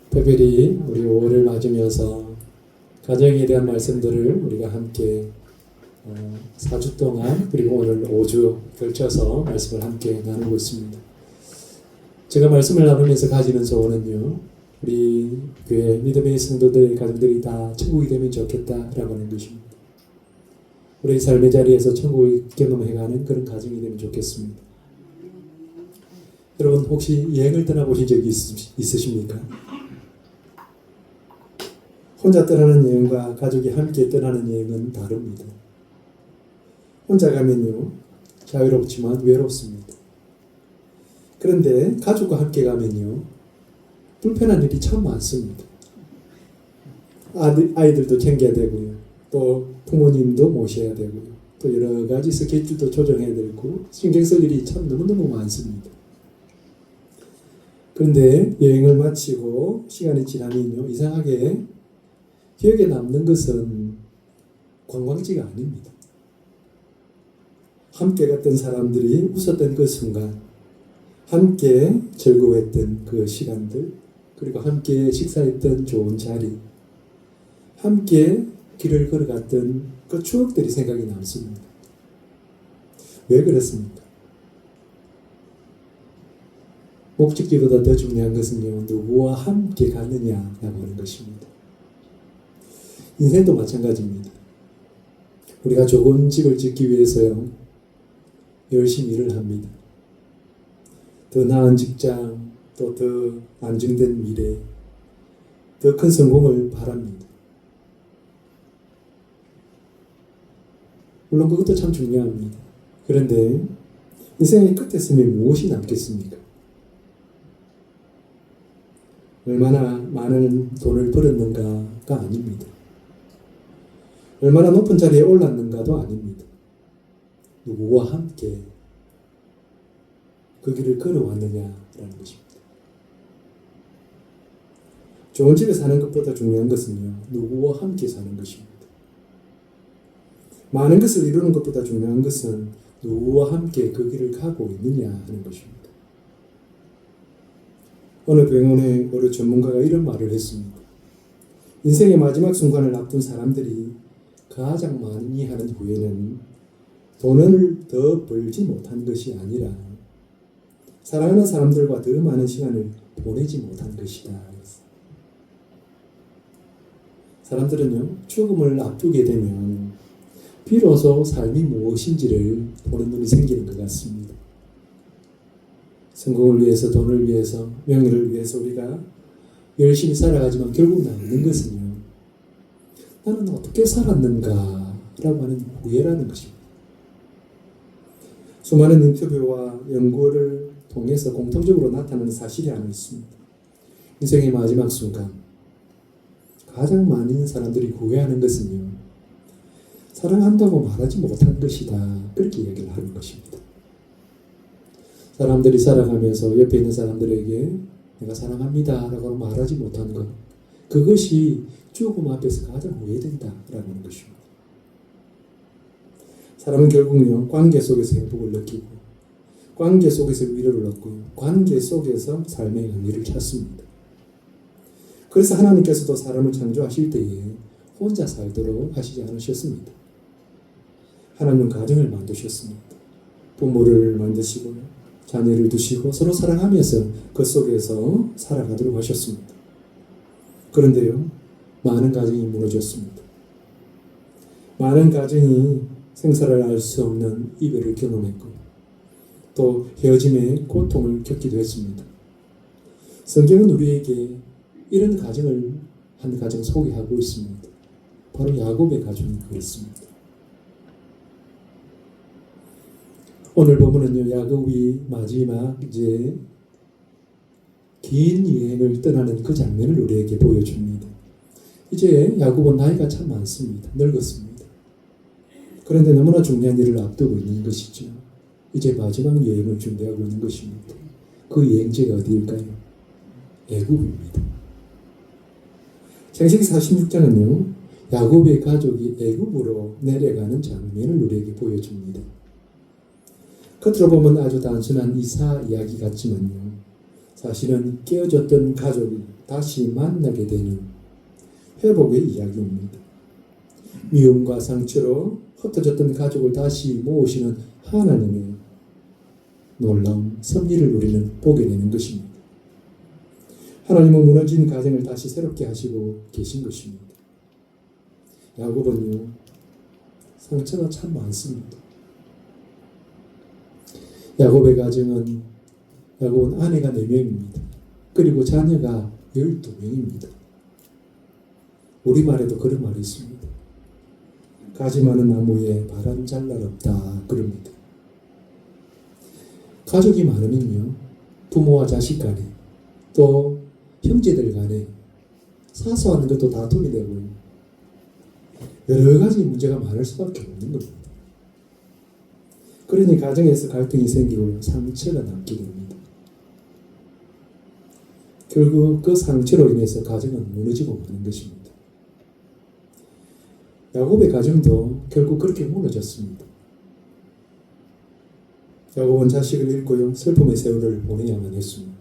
특별히 우리 5월을 맞으면서 가정에 대한 말씀들을 우리가 함께 4주 동안 그리고 오늘 5주 걸쳐서 말씀을 함께 나누고 있습니다. 제가 말씀을 나누면서 가지는 소원은요, 우리 교회 믿음의 성도들의 가정들이 다 천국이 되면 좋겠다라고 하는 것입니다. 우리 삶의 자리에서 천국을 경험해가는 그런 가정이 되면 좋겠습니다. 여러분 혹시 여행을 떠나보신 적이 있으십니까? 혼자 떠나는 여행과 가족이 함께 떠나는 여행은 다릅니다. 혼자 가면요, 자유롭지만 외롭습니다. 그런데 가족과 함께 가면요, 불편한 일이 참 많습니다. 아이들도 챙겨야 되고요, 또 부모님도 모셔야 되고요, 또 여러 가지 스케줄도 조정해야 되고 신경 쓸 일이 참 너무너무 많습니다. 그런데 여행을 마치고 시간이 지나면요, 이상하게 기억에 남는 것은 관광지가 아닙니다. 함께 갔던 사람들이 웃었던 그 순간, 함께 즐거워했던 그 시간들, 그리고 함께 식사했던 좋은 자리, 함께 길을 걸어갔던 그 추억들이 생각이 남습니다. 왜 그렇습니까? 목적지보다 더 중요한 것은요, 누구와 함께 갔느냐라고 하는 것입니다. 인생도 마찬가지입니다. 우리가 좋은 집을 짓기 위해서요, 열심히 일을 합니다. 더 나은 직장, 또 더 안정된 미래, 더 큰 성공을 바랍니다. 물론 그것도 참 중요합니다. 그런데 인생의 끝에 서면 무엇이 남겠습니까? 얼마나 많은 돈을 벌었는가가 아닙니다. 얼마나 높은 자리에 올랐는가도 아닙니다. 누구와 함께 그 길을 걸어왔느냐라는 것입니다. 좋은 집에 사는 것보다 중요한 것은요, 누구와 함께 사는 것입니다. 많은 것을 이루는 것보다 중요한 것은 누구와 함께 그 길을 가고 있느냐 하는 것입니다. 어느 병원의 어느 전문가가 이런 말을 했습니다. 인생의 마지막 순간을 앞둔 사람들이 가장 많이 하는 후회는 돈을 더 벌지 못한 것이 아니라 사랑하는 사람들과 더 많은 시간을 보내지 못한 것이다. 사람들은요, 죽음을 앞두게 되면 비로소 삶이 무엇인지를 보는 눈이 생기는 것 같습니다. 성공을 위해서, 돈을 위해서, 명예를 위해서 우리가 열심히 살아가지만 결국 남는 것은요, 나는 어떻게 살았는가 라고 하는 후회라는 것입니다. 수많은 인터뷰와 연구를 통해서 공통적으로 나타나는 사실이 하나 있습니다. 인생의 마지막 순간, 가장 많은 사람들이 후회하는 것은요, 사랑한다고 말하지 못한 것이다, 그렇게 이야기를 하는 것입니다. 사람들이 살아가면서 옆에 있는 사람들에게 내가 사랑합니다 라고 말하지 못한 것, 그것이 죽음 앞에서 가장 후회된다라는 것입니다. 사람은 결국요, 관계 속에서 행복을 느끼고, 관계 속에서 위로를 얻고, 관계 속에서 삶의 의미를 찾습니다. 그래서 하나님께서도 사람을 창조하실 때에 혼자 살도록 하시지 않으셨습니다. 하나님은 가정을 만드셨습니다. 부모를 만드시고 자녀를 두시고 서로 사랑하면서 그 속에서 살아가도록 하셨습니다. 그런데요, 많은 가정이 무너졌습니다. 많은 가정이 생사를 알 수 없는 이별을 경험했고, 또 헤어짐의 고통을 겪기도 했습니다. 성경은 우리에게 이런 가정을 한 가정 소개하고 있습니다. 바로 야곱의 가정이 그렇습니다. 오늘 보면은요, 야곱이 마지막 이제 긴 여행을 떠나는 그 장면을 우리에게 보여줍니다. 이제 야곱은 나이가 참 많습니다. 늙었습니다. 그런데 너무나 중요한 일을 앞두고 있는 것이죠. 이제 마지막 여행을 준비하고 있는 것입니다. 그 여행지가 어디일까요? 애굽입니다. 창세기 46장은요, 야곱의 가족이 애굽으로 내려가는 장면을 우리에게 보여줍니다. 겉으로 보면 아주 단순한 이사 이야기 같지만요, 사실은 깨어졌던 가족이 다시 만나게 되는 회복의 이야기입니다. 미움과 상처로 흩어졌던 가족을 다시 모으시는 하나님의 놀라운 섭리를 우리는 보게 되는 것입니다. 하나님은 무너진 가정을 다시 새롭게 하시고 계신 것입니다. 야곱은요, 상처가 참 많습니다. 야곱의 가정은 야곱은 아내가 4명입니다. 그리고 자녀가 12명입니다. 우리말에도 그런 말이 있습니다. 가지 많은 나무에 바람 잘 날 없다 그럽니다. 가족이 많으면요, 부모와 자식 간에 또 형제들 간에 사소한 것도 다툼이 되고요, 여러 가지 문제가 많을 수밖에 없는 겁니다. 그러니 가정에서 갈등이 생기고 상처가 남게 됩니다. 결국 그 상처로 인해서 가정은 무너지고 마는 것입니다. 야곱의 가정도 결국 그렇게 무너졌습니다. 야곱은 자식을 잃고요, 슬픔의 세월을 보내야만 했습니다.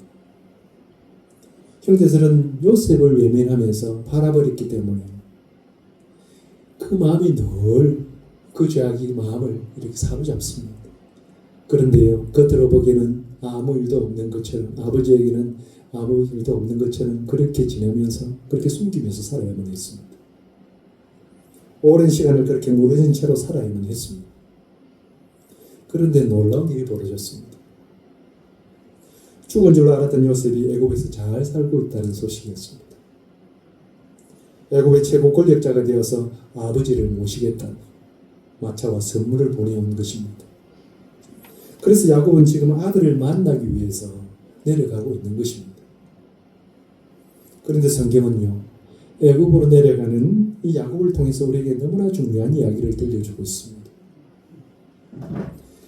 형제들은 요셉을 외면하면서 팔아버렸기 때문에 그 마음이 늘 그 죄악이 마음을 이렇게 사로잡습니다. 그런데요, 겉으로 보기에는 아무 일도 없는 것처럼, 아버지에게는 아무 일도 없는 것처럼 그렇게 지내면서 그렇게 숨기면서 살아야만 했습니다. 오랜 시간을 그렇게 무너진 채로 살아야만 했습니다. 그런데 놀라운 일이 벌어졌습니다. 죽은 줄로 알았던 요셉이 애굽에서 잘 살고 있다는 소식이었습니다. 애굽의 최고 권력자가 되어서 아버지를 모시겠다 마차와 선물을 보내온 것입니다. 그래서 야곱은 지금 아들을 만나기 위해서 내려가고 있는 것입니다. 그런데 성경은요, 애굽으로 내려가는 이 야곱을 통해서 우리에게 너무나 중요한 이야기를 들려주고 있습니다.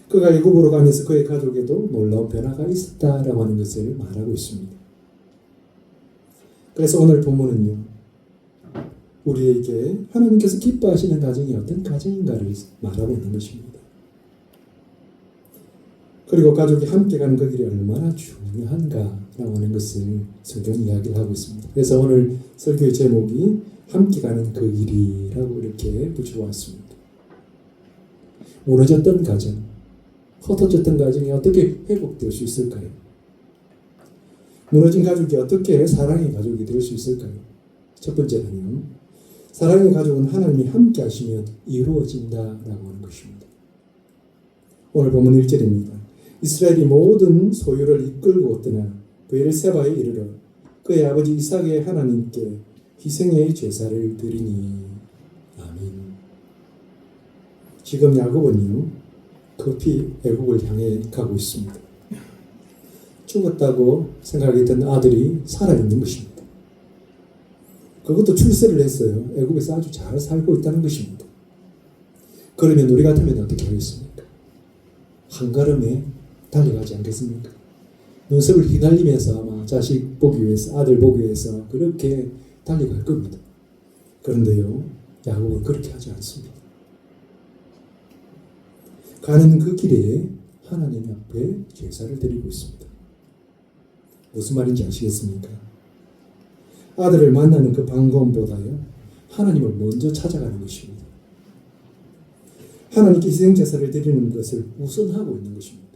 그가 애굽으로 가면서 그의 가족에도 놀라운 변화가 있었다라고 하는 것을 말하고 있습니다. 그래서 오늘 본문은요, 우리에게 하나님께서 기뻐하시는 가정이 어떤 가정인가를 말하고 있는 것입니다. 그리고 가족이 함께 가는 그 길이 얼마나 중요한가라고 하는 것을 성경이 이야기를 하고 있습니다. 그래서 오늘 설교의 제목이 함께 가는 그 길이라고 이렇게 붙여왔습니다. 무너졌던 가정, 흩어졌던 가정이 어떻게 회복될 수 있을까요? 무너진 가족이 어떻게 사랑의 가족이 될 수 있을까요? 첫 번째는요, 사랑의 가족은 하나님이 함께 하시면 이루어진다라고 하는 것입니다. 오늘 본문 1절입니다. 이스라엘이 모든 소유를 이끌고 떠나 브엘세바에 이르러 그의 아버지 이삭의 하나님께 희생의 제사를 드리니. 아멘. 지금 야곱은요, 급히 애국을 향해 가고 있습니다. 죽었다고 생각했던 아들이 살아있는 것입니다. 그것도 출세를 했어요. 애국에서 아주 잘 살고 있다는 것입니다. 그러면 우리 같으면 어떻게 하겠습니까? 한 걸음에 달려가지 않겠습니까? 눈썹을 휘날리면서 아마 자식 보기 위해서, 아들 보기 위해서 그렇게 달려갈 겁니다. 그런데요, 야곱은 그렇게 하지 않습니다. 가는 그 길에 하나님 앞에 제사를 드리고 있습니다. 무슨 말인지 아시겠습니까? 아들을 만나는 그 반가움보다요, 하나님을 먼저 찾아가는 것입니다. 하나님께 희생제사를 드리는 것을 우선하고 있는 것입니다.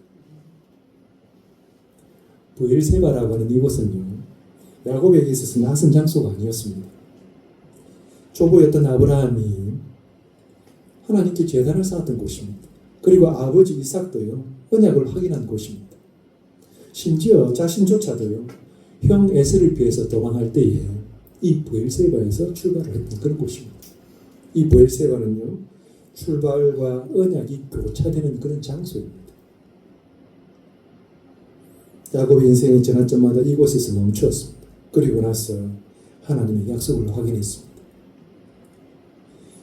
브엘세바라고 하는 이곳은요, 야곱에게 있어서 낯선 장소가 아니었습니다. 조부였던 아브라함이 하나님께 제단을 쌓았던 곳입니다. 그리고 아버지 이삭도요, 언약을 확인한 곳입니다. 심지어 자신조차도요, 형 에서를 피해서 도망할 때에 이 브엘세바에서 출발을 했던 그런 곳입니다. 이 브엘세바는요, 출발과 언약이 교차되는 그런 장소입니다. 야곱의 인생의 전환점마다 이곳에서 멈추었습니다. 그리고 나서 하나님의 약속을 확인했습니다.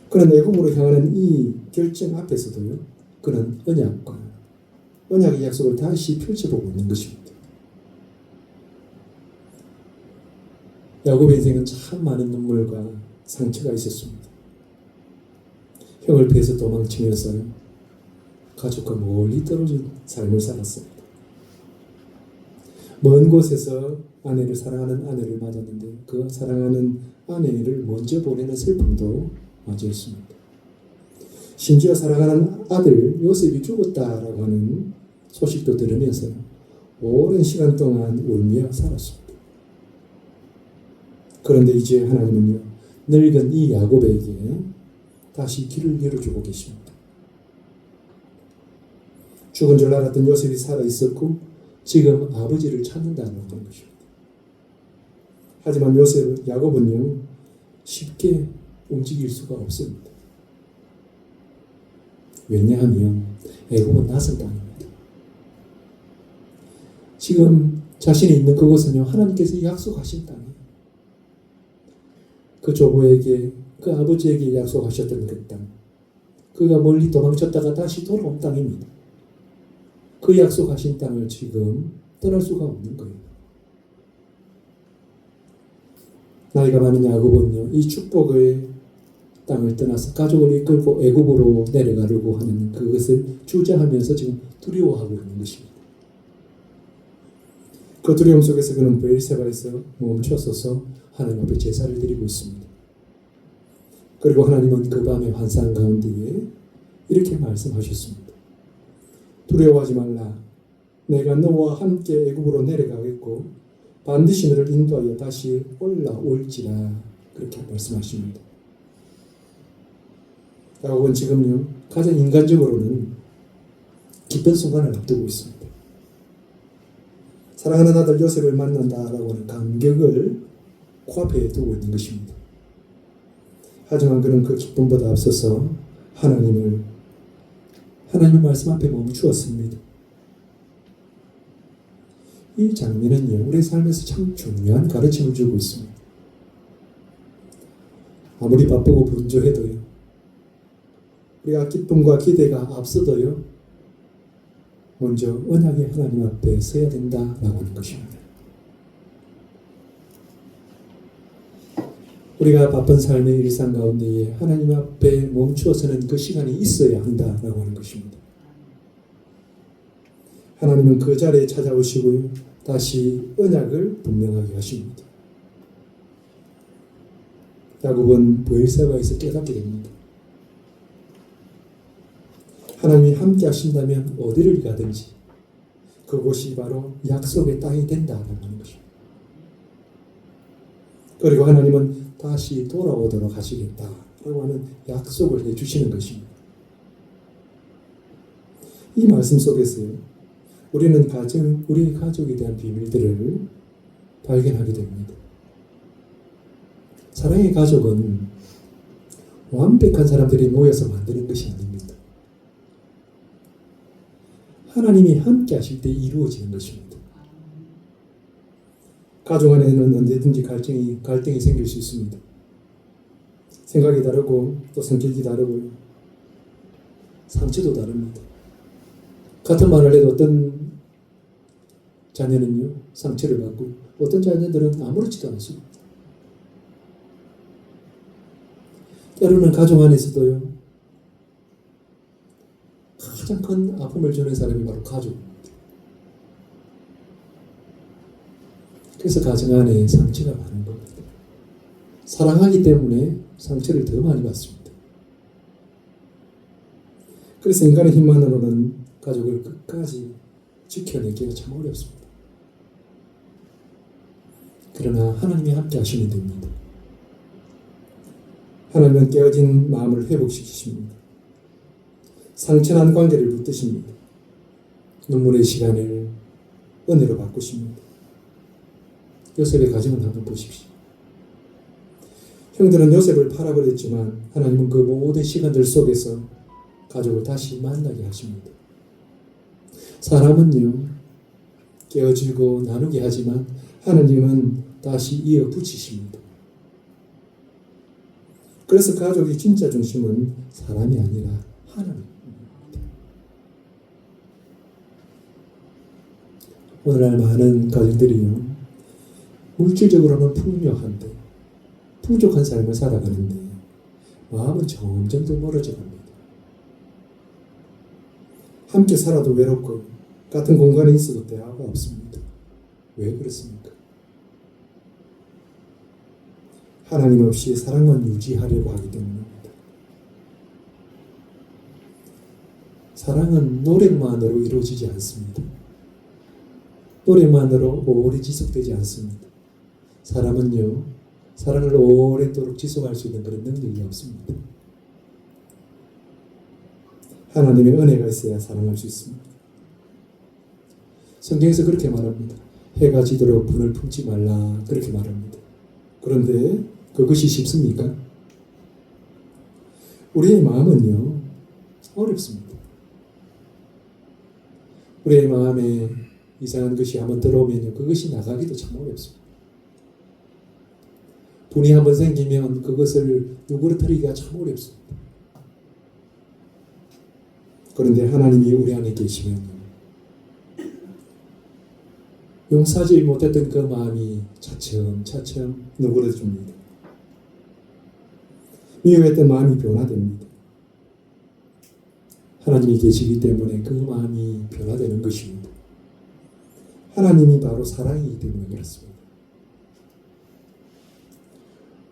그는 애굽으로 향하는 이 결정 앞에서도요, 그는 언약의 약속을 다시 펼쳐보고 있는 것입니다. 야곱의 인생은 참 많은 눈물과 상처가 있었습니다. 형을 피해서 도망치면서 가족과 멀리 떨어진 삶을 살았습니다. 먼 곳에서 사랑하는 아내를 맞았는데 그 사랑하는 아내를 먼저 보내는 슬픔도 맞이했습니다. 심지어 사랑하는 아들 요셉이 죽었다라고 하는 소식도 들으면서 오랜 시간 동안 울며 살았습니다. 그런데 이제 하나님은요, 늙은 이 야곱에게 다시 길을 열어주고 계십니다. 죽은 줄 알았던 요셉이 살아있었고 지금 아버지를 찾는다는 것입니다. 하지만 야곱은요, 쉽게 움직일 수가 없습니다. 왜냐하면 애굽은 낯선 땅입니다. 지금 자신이 있는 그곳은요, 하나님께서 약속하신 땅이에요. 그 조부에게, 그 아버지에게 약속하셨던 그 땅, 그가 멀리 도망쳤다가 다시 돌아온 땅입니다. 그 약속하신 땅을 지금 떠날 수가 없는 거예요. 나이가 많은 야곱은요, 이 축복의 땅을 떠나서 가족을 이끌고 애굽으로 내려가려고 하는 그것을 주저하면서 지금 두려워하고 있는 것입니다. 그 두려움 속에서 그는 베엘세바에서 멈춰서서 하나님 앞에 제사를 드리고 있습니다. 그리고 하나님은 그 밤의 환상 가운데에 이렇게 말씀하셨습니다. 두려워하지 말라. 내가 너와 함께 애굽으로 내려가겠고 반드시 너를 인도하여 다시 올라올지라. 그렇게 말씀하십니다. 야곱은 지금요, 가장 인간적으로는 기쁜 순간을 앞두고 있습니다. 사랑하는 아들 요셉을 만난다라고 하는 감격을 코앞에 두고 있는 것입니다. 하지만 그는 그 기쁨보다 앞서서 하나님의 말씀 앞에 멈추었습니다. 이 장면은요, 우리 삶에서 참 중요한 가르침을 주고 있습니다. 아무리 바쁘고 분주해도요, 우리가 기쁨과 기대가 앞서도요, 먼저 언약의 하나님 앞에 서야 된다라고 하는 것입니다. 우리가 바쁜 삶의 일상 가운데에 하나님 앞에 멈추어서는 그 시간이 있어야 한다라고 하는 것입니다. 하나님은 그 자리에 찾아오시고요, 다시 언약을 분명하게 하십니다. 야곱은 베엘세바에서 깨닫게 됩니다. 하나님이 함께 하신다면 어디를 가든지 그곳이 바로 약속의 땅이 된다라는 것입니다. 그리고 하나님은 다시 돌아오도록 하시겠다라고 하는 약속을 해주시는 것입니다. 이 말씀 속에서요, 우리는 우리의 가족에 대한 비밀들을 발견하게 됩니다. 사랑의 가족은 완벽한 사람들이 모여서 만드는 것이 아닙니다. 하나님이 함께 하실 때 이루어지는 것입니다. 가족 안에는 언제든지 갈등이 생길 수 있습니다. 생각이 다르고 또 성격이 다르고 상처도 다릅니다. 같은 말을 해도 어떤 자녀는요, 상처를 받고 어떤 자녀들은 아무렇지도 않습니다. 때로는 가족 안에서도요, 가장 큰 아픔을 주는 사람이 바로 가족입니다. 그래서 가정 안에 상처가 많은 겁니다. 사랑하기 때문에 상처를 더 많이 받습니다. 그래서 인간의 힘만으로는 가족을 끝까지 지켜내기가 참 어렵습니다. 그러나 하나님이 함께 하시면 됩니다. 하나님은 깨어진 마음을 회복시키십니다. 상처난 관계를 붙드십니다. 눈물의 시간을 은혜로 바꾸십니다. 요셉의 가정을 한번 보십시오. 형들은 요셉을 팔아버렸지만 하나님은 그 모든 시간들 속에서 가족을 다시 만나게 하십니다. 사람은요, 깨어지고 나누게 하지만 하나님은 다시 이어 붙이십니다. 그래서 가족의 진짜 중심은 사람이 아니라 하나님입니다. 오늘날 많은 가정들이요, 물질적으로는 풍요한데 풍족한 삶을 살아가는데 마음은 점점 더 멀어져 갑니다. 함께 살아도 외롭고 같은 공간에 있어도 대화가 없습니다. 왜 그렇습니까? 하나님 없이 사랑만 유지하려고 하기 때문입니다. 사랑은 노력만으로 이루어지지 않습니다. 노력만으로 오래 지속되지 않습니다. 사람은요, 사랑을 오랫도록 지속할 수 있는 그런 능력이 없습니다. 하나님의 은혜가 있어야 사랑할 수 있습니다. 성경에서 그렇게 말합니다. 해가 지도록 분을 품지 말라 그렇게 말합니다. 그런데 그것이 쉽습니까? 우리의 마음은요, 어렵습니다. 우리의 마음에 이상한 것이 한번 들어오면요, 그것이 나가기도 참 어렵습니다. 분이 한번 생기면 그것을 누그러뜨리기가 참 어렵습니다. 그런데 하나님이 우리 안에 계시면 용서하지 못했던 그 마음이 차츰차츰 누그러집니다. 미워했던 마음이 변화됩니다. 하나님이 계시기 때문에 그 마음이 변화되는 것입니다. 하나님이 바로 사랑이기 때문에 그렇습니다.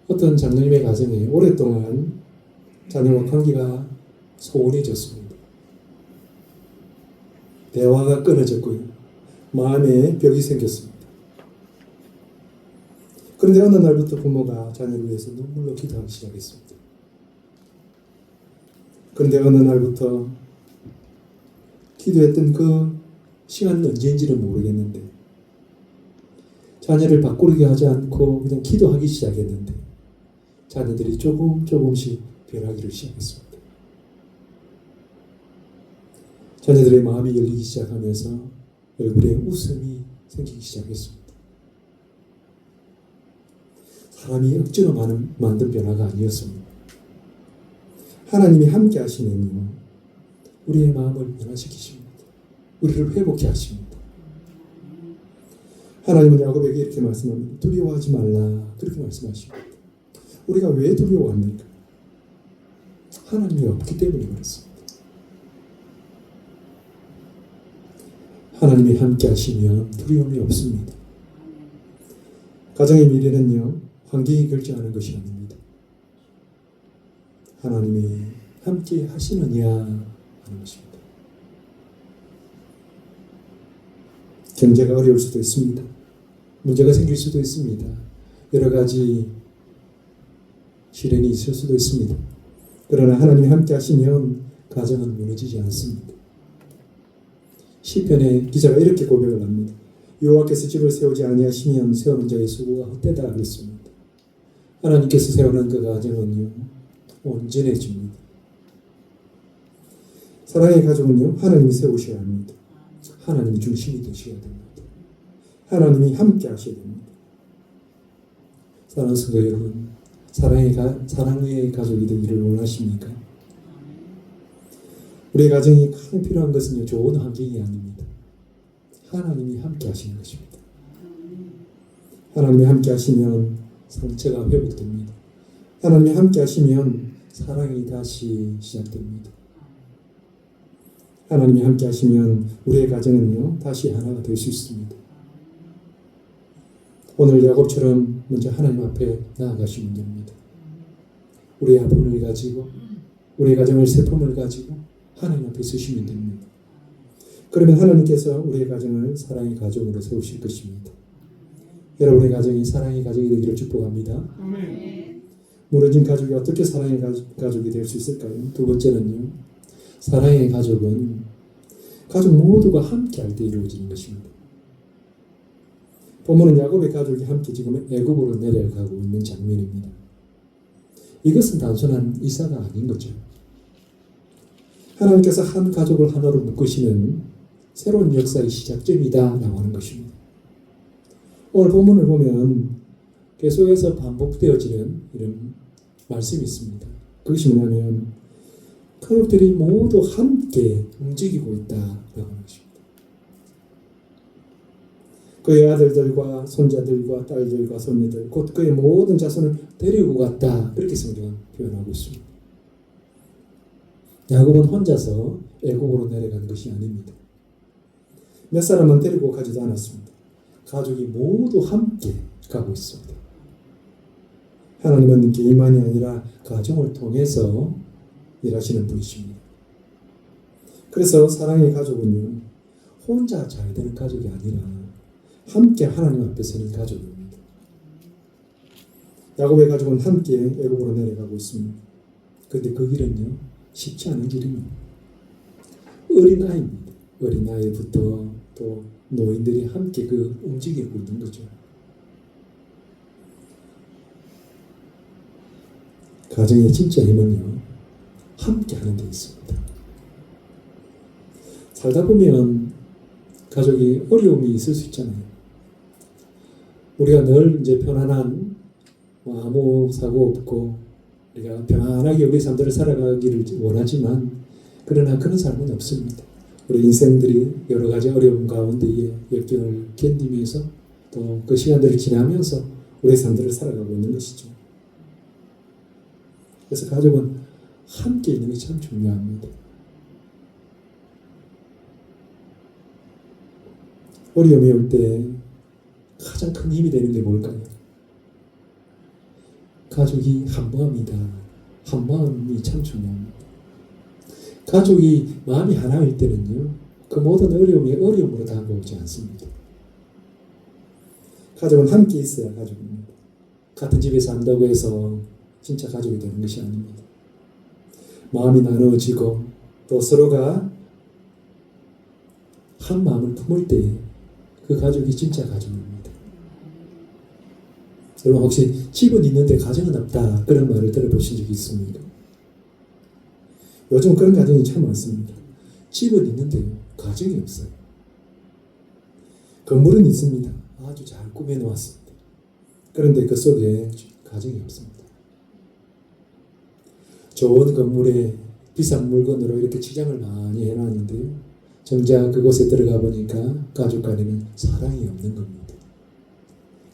어떤 장로님의 가정에 오랫동안 자녀와 관계가 소원해졌습니다. 대화가 끊어졌고요. 마음에 벽이 생겼습니다. 그런데 어느 날부터 부모가 자녀를 위해서 눈물로 기도하기 시작했습니다. 그런데 어느 날부터 기도했던 그 시간은 언제인지는 모르겠는데 자녀를 바꾸게 하지 않고 그냥 기도하기 시작했는데 자녀들이 조금씩 변하기를 시작했습니다. 자녀들의 마음이 열리기 시작하면서 얼굴에 웃음이 생기기 시작했습니다. 사람이 억지로 만든 변화가 아니었습니다. 하나님이 함께 하시면요, 우리의 마음을 변화시키십니다. 우리를 회복케 하십니다. 하나님은 야곱에게 이렇게 말씀합니다. 두려워하지 말라 그렇게 말씀하십니다. 우리가 왜 두려워합니까? 하나님이 없기 때문에 그렇습니다. 하나님이 함께 하시면 두려움이 없습니다. 가정의 미래는요, 환경이 결정하는 것이 아닙니다. 하나님이 함께 하시느냐 하는 것입니다. 경제가 어려울 수도 있습니다. 문제가 생길 수도 있습니다. 여러 가지 시련이 있을 수도 있습니다. 그러나 하나님이 함께 하시면 가정은 무너지지 않습니다. 시편의 기자가 이렇게 고백을 합니다. 여호와께서 집을 세우지 아니하시면 세우는 자의 수고가 헛되다 그랬습니다. 하나님께서 세우는 그 가정은요, 온전해집니다. 사랑의 가족은요, 하나님이 세우셔야 합니다. 하나님이 중심이 되셔야 됩니다. 하나님이 함께 하셔야 됩니다. 사랑하는 성도 여러분, 사랑의 가족이 되기를 원하십니까? 우리의 가정이 가장 필요한 것은요, 좋은 환경이 아닙니다. 하나님이 함께 하시는 것입니다. 하나님이 함께 하시면 상처가 회복됩니다. 하나님이 함께 하시면 사랑이 다시 시작됩니다. 하나님이 함께 하시면 우리의 가정은요, 다시 하나가 될 수 있습니다. 오늘 야곱처럼 먼저 하나님 앞에 나아가시면 됩니다. 우리의 아픔을 가지고, 우리의 가정의 슬픔을 가지고 하나님 앞에 서시면 됩니다. 그러면 하나님께서 우리의 가정을 사랑의 가족으로 세우실 것입니다. 여러분의 가정이 사랑의 가족이 되기를 축복합니다. 아멘. 무너진 가족이 어떻게 사랑의 가족이 될 수 있을까요? 두 번째는요, 사랑의 가족은 가족 모두가 함께 할 때 이루어지는 것입니다. 본문은 야곱의 가족이 함께 지금 애굽으로 내려가고 있는 장면입니다. 이것은 단순한 이사가 아닌 거죠. 하나님께서 한 가족을 하나로 묶으시는 새로운 역사의 시작점이다 라고 하는 것입니다. 오늘 본문을 보면 계속해서 반복되어지는 이런 말씀이 있습니다. 그것이 뭐냐면 가족들이 모두 함께 움직이고 있다라고 하는 것입니다. 그의 아들들과 손자들과 딸들과 손녀들, 곧 그의 모든 자손을 데리고 갔다, 그렇게 성경은 표현하고 있습니다. 야곱은 혼자서 애굽으로 내려간 것이 아닙니다. 몇 사람은 데리고 가지도 않았습니다. 가족이 모두 함께 가고 있습니다. 하나님은 개인만이 아니라 가정을 통해서 일하시는 분이십니다. 그래서 사랑의 가족은요, 혼자 잘 되는 가족이 아니라 함께 하나님 앞에 서는 가족입니다. 야곱의 가족은 함께 애굽으로 내려가고 있습니다. 그런데 그 길은요, 쉽지 않은 길입니다. 어린아이입니다. 어린아이부터 또 노인들이 함께 움직이고 있는 거죠. 가정의 진짜 힘은요, 함께 하는 데 있습니다. 살다 보면 가족이 어려움이 있을 수 있잖아요. 우리가 늘 이제 편안한, 아무 사고 없고, 우리가 평안하게 우리 삶들을 살아가기를 원하지만, 그러나 그런 삶은 없습니다. 우리 인생들이 여러 가지 어려움 가운데에 역경을 견디면서 또 그 시간들을 지나면서 우리 삶들을 살아가고 있는 것이죠. 그래서 가족은 함께 있는 것이 참 중요합니다. 어려움이 올 때 가장 큰 힘이 되는 게 뭘까요? 가족이 한 마음이다. 한 마음이 참 중요합니다. 가족이 마음이 하나일 때는요, 그 모든 어려움이 어려움으로 다가오지 않습니다. 가족은 함께 있어야 가족입니다. 같은 집에 산다고 해서 진짜 가족이 되는 것이 아닙니다. 마음이 나누어지고 또 서로가 한 마음을 품을 때 그 가족이 진짜 가족입니다. 여러분 혹시 집은 있는데 가정은 없다, 그런 말을 들어보신 적이 있습니까? 요즘 그런 가정이 참 많습니다. 집은 있는데 가정이 없어요. 건물은 있습니다. 아주 잘 꾸며놓았습니다. 그런데 그 속에 가정이 없습니다. 좋은 건물에 비싼 물건으로 이렇게 치장을 많이 해놨는데요, 정작 그곳에 들어가 보니까 가족 간에는 사랑이 없는 겁니다.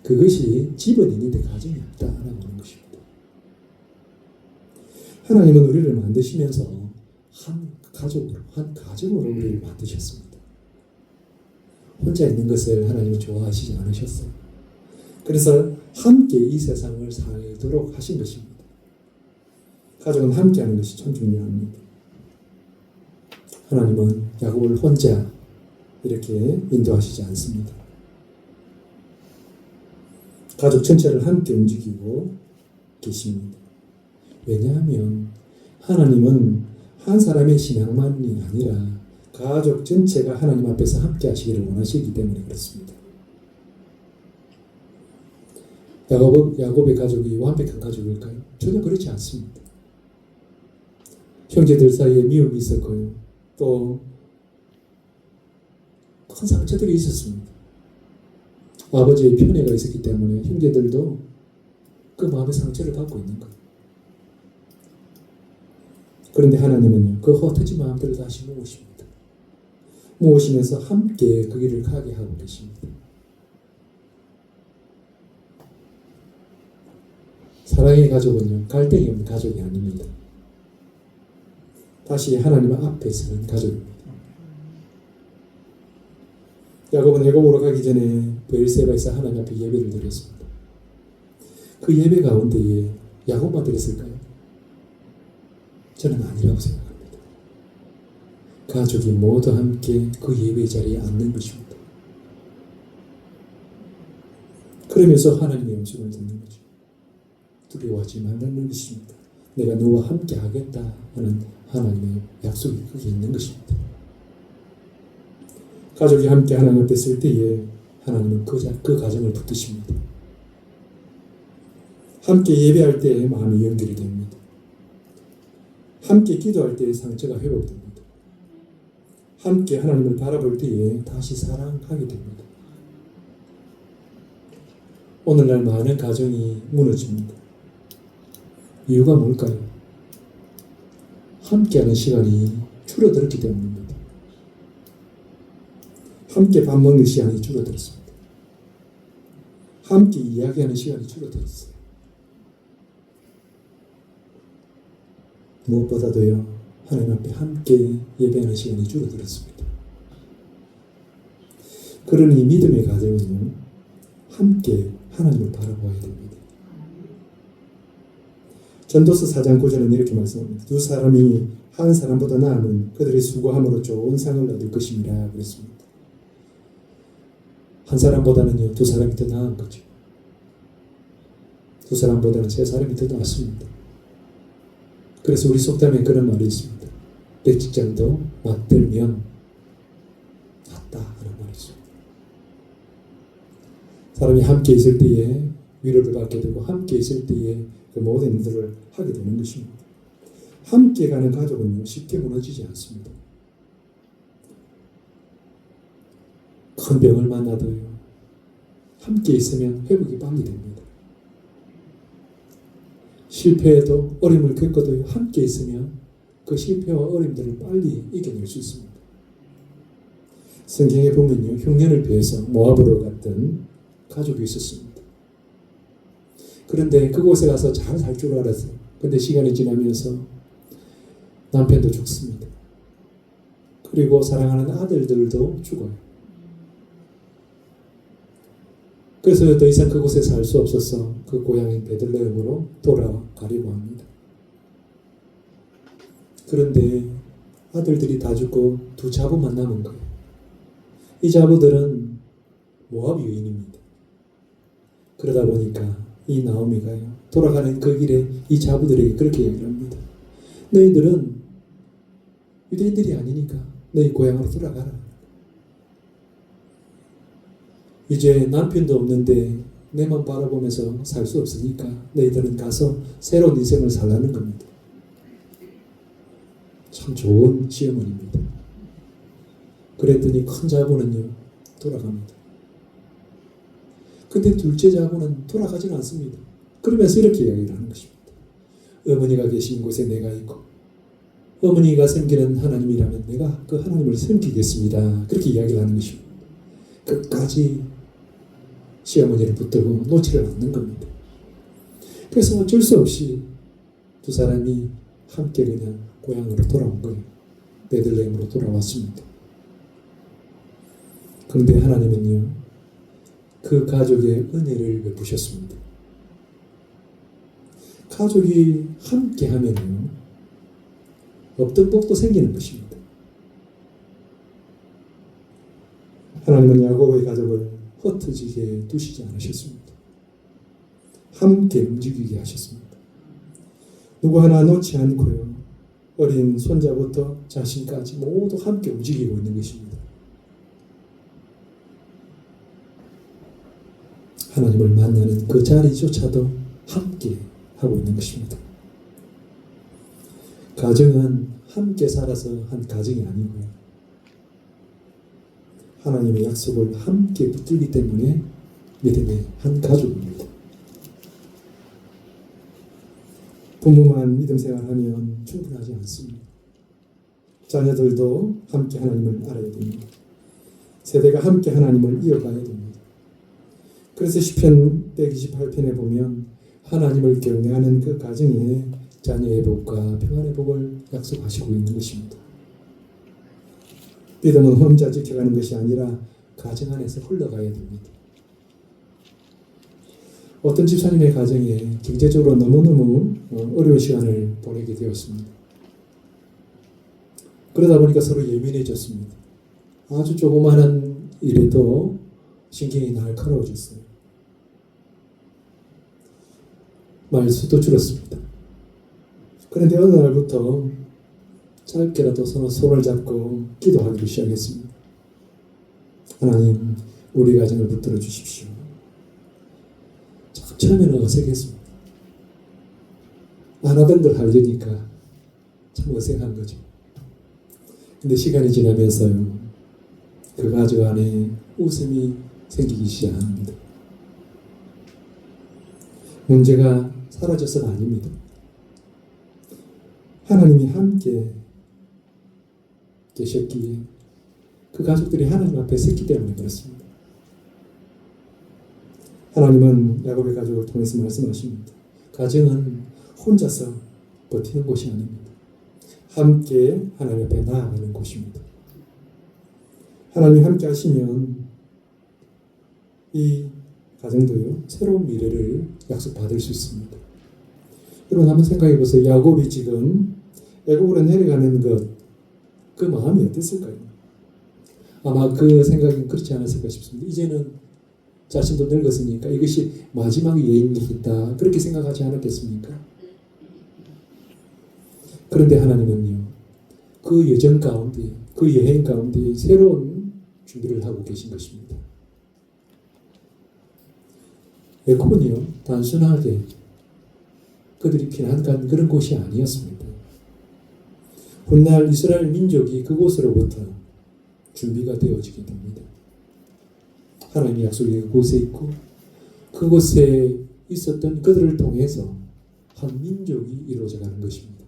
그것이 집은 있는데 가정이 없다라고 하는 것입니다. 하나님은 우리를 만드시면서 한 가정으로 우리를 만드셨습니다. 혼자 있는 것을 하나님은 좋아하시지 않으셨어요. 그래서 함께 이 세상을 살도록 하신 것입니다. 가족은 함께 하는 것이 참 중요합니다. 하나님은 야곱을 혼자 이렇게 인도하시지 않습니다. 가족 전체를 함께 움직이고 계십니다. 왜냐하면 하나님은 한 사람의 신앙만이 아니라 가족 전체가 하나님 앞에서 함께 하시기를 원하시기 때문에 그렇습니다. 야곱의 가족이 완벽한 가족일까요? 전혀 그렇지 않습니다. 형제들 사이에 미움이 있었고요. 또 큰 상처들이 있었습니다. 아버지의 편애가 있었기 때문에 형제들도 그 마음의 상처를 받고 있는 거예요. 그런데 하나님은요, 그 흩어진 마음들을 다시 모으십니다. 모으시면서 함께 그 길을 가게 하고 계십니다. 사랑의 가족은요, 갈등이 없는 가족이 아닙니다. 다시 하나님 앞에 서는 가족입니다. 야곱은 애굽으로 가기 전에 베엘세바에서 하나님 앞에 예배를 드렸습니다. 그 예배 가운데에 야곱만 드렸을까요? 저는 아니라고 생각합니다. 가족이 모두 함께 그 예배 자리에 앉는 것입니다. 그러면서 하나님의 음성을 듣는 거죠. 두려워하지 말라는 것입니다. 내가 너와 함께 하겠다 하는 하나님의 약속이 거기에 있는 것입니다. 가족이 함께 하나님 앞에 설 때에 하나님은 그 가정을 붙드십니다. 함께 예배할 때 마음이 연결이 됩니다. 함께 기도할 때 상처가 회복됩니다. 함께 하나님을 바라볼 때에 다시 사랑하게 됩니다. 오늘날 많은 가정이 무너집니다. 이유가 뭘까요? 함께하는 시간이 줄어들었기 때문입니다. 함께 밥 먹는 시간이 줄어들었습니다. 함께 이야기하는 시간이 줄어들었어요. 무엇보다도요, 하나님 앞에 함께 예배하는 시간이 줄어들었습니다. 그러니 믿음의 가정은요, 함께 하나님을 바라보아야 됩니다. 전도서 4장 9절은 이렇게 말씀합니다. 두 사람이 한 사람보다 나으면 그들의 수고함으로 좋은 상을 얻을 것입니다. 그랬습니다. 한 사람보다는요, 두 사람이 더 나은 거죠. 두 사람보다는 세 사람이 더 낫습니다. 그래서 우리 속담에 그런 말이 있습니다. 백직장도 맞들면 낫다 하는 말이 있습니다. 사람이 함께 있을 때에 위로를 받게 되고 함께 있을 때에 그 모든 일들을 하게 되는 것입니다. 함께 가는 가족은요, 쉽게 무너지지 않습니다. 큰 병을 만나도요, 함께 있으면 회복이 빨리 됩니다. 실패에도 어려움을 겪어도요, 함께 있으면 그 실패와 어려움들을 빨리 이겨낼 수 있습니다. 성경에 보면요, 흉년을 피해서 모압으로 갔던 가족이 있었습니다. 그런데 그곳에 가서 잘 살 줄 알았어요. 근데 시간이 지나면서 남편도 죽습니다. 그리고 사랑하는 아들들도 죽어요. 그래서 더 이상 그곳에 살 수 없어서 그 고향인 베들레헴으로 돌아가려고 합니다. 그런데 아들들이 다 죽고 두 자부만 남은 거예요. 이 자부들은 모압 여인입니다. 그러다 보니까 이 나오미가요, 돌아가는 그 길에 이 자부들에게 그렇게 얘기를 합니다. 너희들은 유대인들이 아니니까 너희 고향으로 돌아가라. 이제 남편도 없는데 내만 바라보면서 살 수 없으니까 너희들은 가서 새로운 인생을 살라는 겁니다. 참 좋은 시어머니입니다. 그랬더니 큰 자부는요, 돌아갑니다. 근데 둘째 자부는 돌아가지는 않습니다. 그러면서 이렇게 이야기를 하는 것입니다. 어머니가 계신 곳에 내가 있고 어머니가 섬기는 하나님이라면 내가 그 하나님을 섬기겠습니다. 그렇게 이야기를 하는 것입니다. 끝까지 시어머니를 붙들고 놓지를 않는 겁니다. 그래서 어쩔 수 없이 두 사람이 함께 그냥 고향으로 돌아온 거예요. 베들레헴으로 돌아왔습니다. 그런데 하나님은요, 그 가족의 은혜를 베푸셨습니다. 가족이 함께 하면요, 없던 복도 생기는 것입니다. 하나님은 야곱의 가족을 흩어지게 두시지 않으셨습니다. 함께 움직이게 하셨습니다. 누구 하나 놓지 않고요, 어린 손자부터 자신까지 모두 함께 움직이고 있는 것입니다. 하나님을 만나는 그 자리조차도 함께 하고 있는 것입니다. 가정은 함께 살아서 한 가정이 아니고요, 하나님의 약속을 함께 붙들기 때문에 믿음의 한 가족입니다. 부모만 믿음 생활하면 충분하지 않습니다. 자녀들도 함께 하나님을 알아야 됩니다. 세대가 함께 하나님을 이어가야 됩니다. 그래서 시편 128편에 보면 하나님을 경외하는 그 가정에 자녀의 복과 평안의 복을 약속하시고 있는 것입니다. 믿음은 혼자 지켜가는 것이 아니라 가정 안에서 흘러가야 됩니다. 어떤 집사님의 가정에 경제적으로 너무너무 어려운 시간을 보내게 되었습니다. 그러다 보니까 서로 예민해졌습니다. 아주 조그마한 일에도 신경이 날카로워졌어요. 말수도 줄었습니다. 그런데 어느 날부터 짧게라도 서로 손을 잡고 기도하기를 시작했습니다. 하나님, 우리 가정을 붙들어 주십시오. 처음에는 어색했습니다. 안 하던 걸 하려니까 참 어색한 거죠. 근데 시간이 지나면서요, 그 가족 안에 웃음이 생기기 시작합니다. 문제가 사라져서는 아닙니다. 하나님이 함께 계셨기에 그 가족들이 하나님 앞에 섰기 때문에 그렇습니다. 하나님은 야곱의 가족을 통해서 말씀하십니다. 가정은 혼자서 버티는 곳이 아닙니다. 함께 하나님 앞에 나아가는 곳입니다. 하나님 함께 하시면 이 가정도요 새로운 미래를 약속받을 수 있습니다. 여러분 한번 생각해 보세요. 야곱이 지금 애굽으로 내려가는 그 마음이 어땠을까요? 아마 그 생각은 그렇지 않았을까 싶습니다. 이제는 자신도 늙었으니까 이것이 마지막 여행이겠다 그렇게 생각하지 않았겠습니까? 그런데 하나님은요 그 여정 가운데 그 여행 가운데 새로운 준비를 하고 계신 것입니다. 애굽은요 단순하게 그들이 피난 간 그런 곳이 아니었습니다. 훗날 이스라엘 민족이 그곳으로부터 준비가 되어지게 됩니다. 하나님의 약속이 그곳에 있고 그곳에 있었던 그들을 통해서 한 민족이 이루어져가는 것입니다.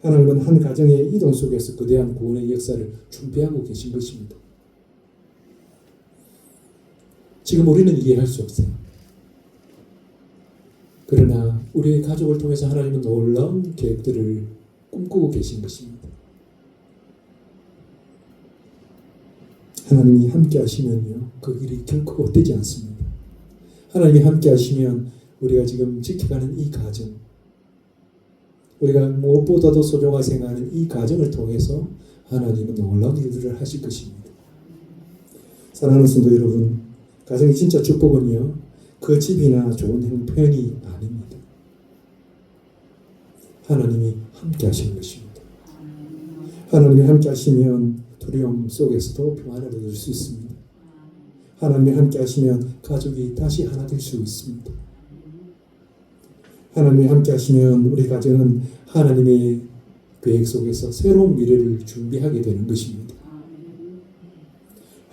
하나님은 한 가정의 이동 속에서 거대한 구원의 역사를 준비하고 계신 것입니다. 지금 우리는 이해할 수 없어요. 그러나 우리의 가족을 통해서 하나님은 놀라운 계획들을 꿈꾸고 계신 것입니다. 하나님이 함께 하시면요 그 길이 결코 헛되지 않습니다. 하나님이 함께 하시면 우리가 지금 지켜가는 이 가정, 우리가 무엇보다도 소중하게 생각하는 이 가정을 통해서 하나님은 놀라운 일들을 하실 것입니다. 사랑하는 성도 여러분, 가정의 진짜 축복은요 그 집이나 좋은 형편이 아닙니다. 하나님이 함께 하시는 것입니다. 하나님이 함께 하시면 두려움 속에서도 평안을 얻을 수 있습니다. 하나님이 함께 하시면 가족이 다시 하나 될 수 있습니다. 하나님이 함께 하시면 우리 가정은 하나님의 계획 속에서 새로운 미래를 준비하게 되는 것입니다.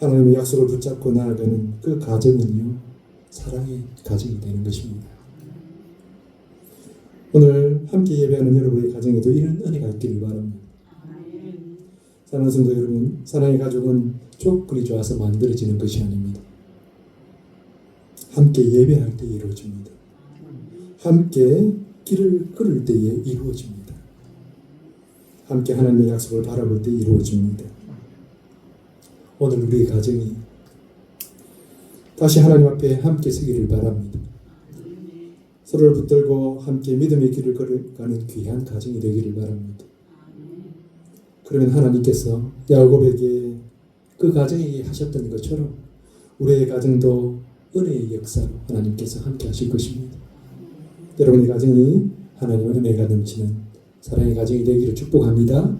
하나님의 약속을 붙잡고 나아가는 그 가정은요 사랑의 가정이 되는 것입니다. 오늘 함께 예배하는 여러분의 가정에도 이런 은혜가 있기를 바랍니다. 사랑하는 성도 여러분, 사랑의 가족은 조건이 좋아서 만들어지는 것이 아닙니다. 함께 예배할 때 이루어집니다. 함께 길을 걸을 때에 이루어집니다. 함께 하나님의 약속을 바라볼 때 이루어집니다. 오늘 우리의 가정이 다시 하나님 앞에 함께 서기를 바랍니다. 서로를 붙들고 함께 믿음의 길을 걸어가는 귀한 가정이 되기를 바랍니다. 그러면 하나님께서 야곱에게 그 가정에게 하셨던 것처럼 우리의 가정도 은혜의 역사로 하나님께서 함께 하실 것입니다. 여러분의 가정이 하나님의 은혜가 넘치는 사랑의 가정이 되기를 축복합니다.